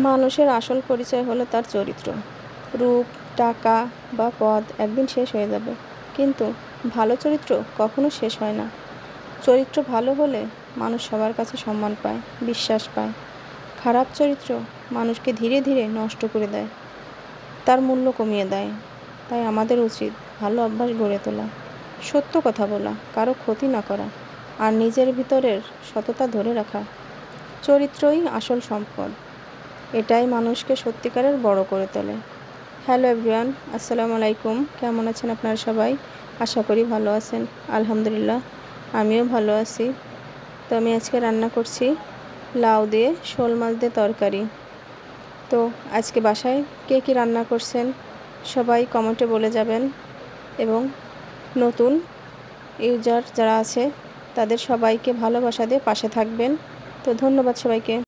মানুষের আসল পরিচয় হলো তার চরিত্র। রূপ, টাকা বা পদ একদিন শেষ হয়ে যাবে, কিন্তু ভালো চরিত্র কখনো শেষ হয় না। চরিত্র ভালো হলে মানুষ সবার কাছে সম্মান পায়, বিশ্বাস পায়। খারাপ চরিত্র মানুষকে ধীরে ধীরে নষ্ট করে দেয়, তার মূল্য কমিয়ে দেয়। তাই আমাদের উচিত ভালো অভ্যাস গড়ে তোলা, সত্য কথা বলা, কারো ক্ষতি না করা, আর নিজের ভিতরের সততা ধরে রাখা। চরিত্রই আসল সম্পদ, এটাই মানুষকে সত্যিকারের বড় করে তোলে। হ্যালো এভরিওয়ান, আসসালামু আলাইকুম। কেমন আছেন আপনারা সবাই? আশা করি ভালো আছেন। আলহামদুলিল্লাহ, আমিও ভালো আছি। তো আমি আজকে রান্না করছি লাউ দিয়ে শোল মাছ দিয়ে তরকারি। তো আজকে বাসায় কে কী রান্না করছেন সবাই কমেন্টে বলে যাবেন, এবং নতুন ইউজার যারা আছে তাদের সবাইকে ভালোবাসা দিয়ে পাশে থাকবেন। তো ধন্যবাদ সবাইকে।